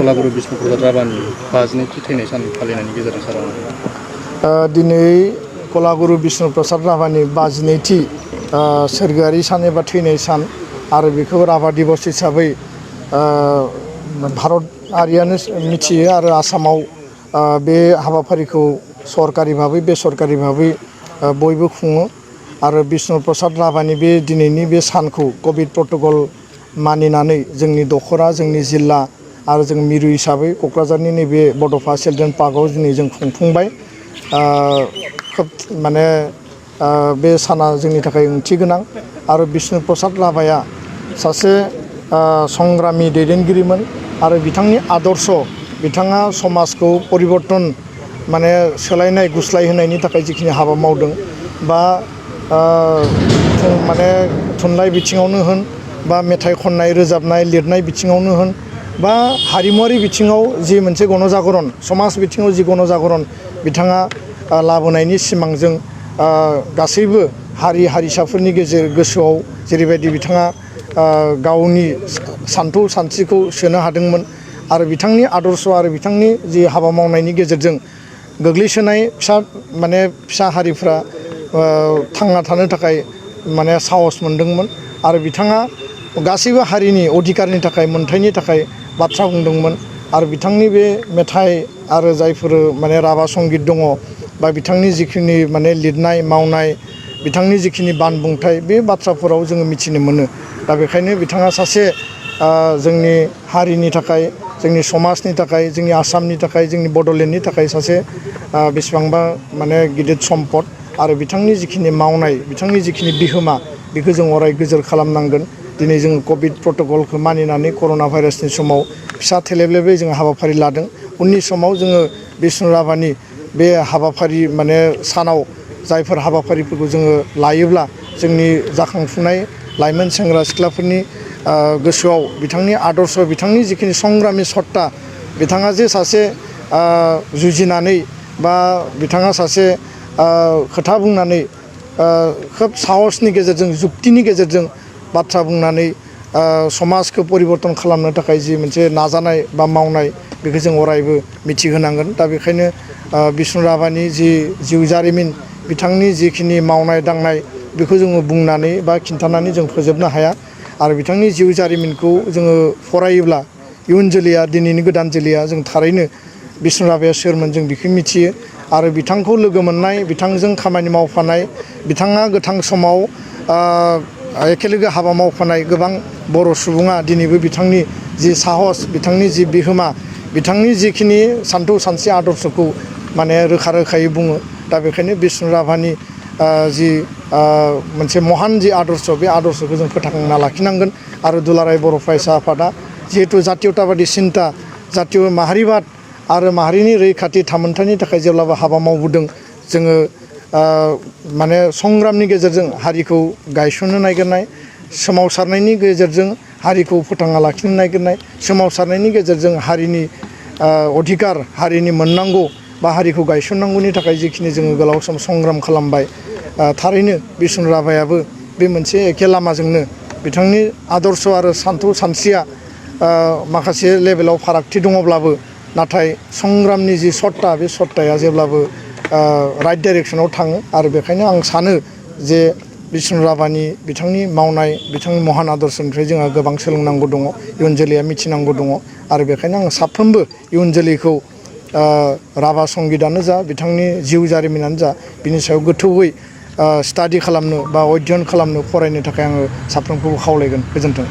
कलागुरु विष्णु प्रसाद राभानि 5th थैनाय सान फालिनायनि गेजेरजों सारा दिनै कलागुरु विष्णु प्रसाद राभानि 5th सोरगोआरि सान एबा थैनाय सान आरो बेखौ राभा दिवस हिसाबै भारतारियानो मिथियो आरो आसामाव बे हाबाफारिखौ सरकारि भाबै बेसरकारि भाबै बयबो खुङो आरो विष्णु प्रसाद राभानि बे दिनैनि बे सानखौ कभिड प्रटोकल मानिनानै जोंनि दखरा जोंनि जिल्ला आरो जों मिरु हिसाबै क'क्राझारनि नैबे बड'फा चिल्ड्रेन पार्कआव दिनै जों खुंफुंबाय खोब माने बे साना जोंनि थाखाय ओंथि गोनां आरो विष्णु प्रसाद राभाया सासे संग्रामि दैदेनगिरिमोन आरो बिथांनि आदर्श बिथाङा समाजखौ परिबर्तन माने सोलायनाय गुस्लाय होनायनि थाखाय जिखिनि हाबा मावदों बा माने थुनलाइ बिथिङावनो होन बा मेथाइ खननाय रोजाबनाय लिरनाय बिथिङावनो होन बा हारिमुवारि बिथिङाव जि मोनसे गणजागरन समाज बिथिङाव जि गणजागरन बिथाङा लाबोनायनि सिमांजों गासैबो हारि हारिसाफोरनि गोसोआव जेरैबायदि बिथाङा गावनि सान्थौ सानस्रिखौ सोनो हादोंमोन आरो बिथांनि आदर्श आरो बिथांनि जि हाबा मावनायनि गेजेरजों गोग्लैसोनाय फिसा हारिफ्रा थांना थानो थाखाय माने साहस मोनदोंमोन आरो बिथाङा गासैबो हारिनि अधिकारनि थाखाय मोनथायनि थाखाय बाथ्रा बुंदोंमोन आरो बिथांनि बे मेथाइ आरो जायफोर माने राभा संगीत दङ बा बिथांनि जिखिनि माने लिरनाय मावनाय बिथांनि जिखिनि बानबुंथाय बे बाथ्राफोराव जोङो मिथिनो मोनो दा बेखायनो बिथाङा सासे जोंनि हारिनि थाखाय जोंनि समाजनि थाखाय जोंनि आसामनि थाखाय जोंनि बड'लेण्डनि थाखाय सासे बेसेबांबा माने गिदिर सम्पद आरो बिथांनि जिखिनि मावनाय बिथांनि जिखिनि बिहोमा बेखौ जों अराय गोजोर खालामनांगोन दिनै जों कभिड प्रटोकलखौ मानिनानै कर'ना भाइरासनि समाव फिसा थेलेबलेबै जों हाबाफारि लादों उननि समाव जोङो विष्णु राभानि बे हाबाफारि माने सानाव जायफोर हाबाफारिफोरखौ जोङो लायोब्ला जोंनि जाखांफुनाय लाइमोन सेंग्रा सिख्लाफोरनि गोसोआव बिथांनि आदर्श बिथांनि जिखिनि संग्रामि सत्ता बिथाङा जे सासे जुजिनानै बा बिथाङा सासे खोथा बुंनानै खोब साहसनि गेजेरजों जुक्तिनि गेजेरजों बाथ्रा बुंनानै समाजखौ परिबर्तन खालामनो थाखाय जि मोनसे नाजानाय बा मावनाय बेखौ जों अरायबो मिथिहोनांगोन दा बेखायनो विष्णु राभानि जि जिउ जारिमिन बिथांनि जिखिनि मावनाय दांनाय बेखौ जोङो बुंनानै बा खिन्थानानै जों फोजोबनो हाया आरो बिथांनि जिउ जारिमिनखौ जोङो फरायोब्ला इयुन जोलैया दिनैनि गोदान जोलैया जों थारैनो विष्णु राभाया सोरमोन जों बेखौ मिथियो आरो बिथांखौ लोगो मोननाय बिथांजों खामानि मावफानाय बिथाङा गोथां समाव एखेलोगो हाबा मावफानाय गोबां बर' सुबुङा दिनैबो बिथांनि जि साहस बिथांनि जि बिहोमा बिथांनि जिखिनि सान्थौ सानस्रि आदर्शखौ माने रोखा रोखायै बुङो दा बेखायनो विष्णु राभानि जि मोनसे महान जि आदर्श बे आदर्शखौ जों फोथांना लाखिनांगोन आरो दुलाराय बर' फरायसा आफादा जिहेतु जातीयताबादि सिन्ता जातीय माहारिबाद आरो माहारिनि रैखाथि थामोन्थायनि थाखाय जेब्लाबो हाबा मावबोदों जोङो माने संग्रामनि गेजेरजों हारिखौ गायसननो नागिरनाय सोमावसारनायनि गेजेरजों हारिखौ फोथांना लाखिनो नागिरनाय सोमावसारनायनि गेजेरजों हारिनि अधिकार हारिनि मोननांगौ बा हारिखौ गायसननांगौनि थाखाय जिखिनि जोङो गोलाव सम संग्राम खालामबाय थारैनो विष्णु राभायाबो बे मोनसे एखे लामाजोंनो बिथांनि आदर्श आरो सान्थौ सानस्रिया माखासे लेभेलाव फारागथि दङब्लाबो नाथाय संग्रामनि जि सत्ता बे सत्ताया जेब्लाबो राइट डाइरेक्सनाव थाङो आरो बेखायनो आं सानो जे विष्णु राभानि बिथांनि मावनाय बिथांनि महान आदर्शनिफ्राय जोंहा गोबां सोलोंनांगौ दङ इयुन जोलैया मिथिनांगौ दङ आरो बेखायनो आं साफ्रोमबो इयुन जोलैखौ राभा संगीतआनो जा बिथांनि जिउ जारिमिनानो जा बिनि सायाव गोथौयै स्टाडि खालामनो बा अध्ययन खालामनो फरायनो थाखाय आङो साफ्रोमखौबो खावलायगोन गोजोन्थों।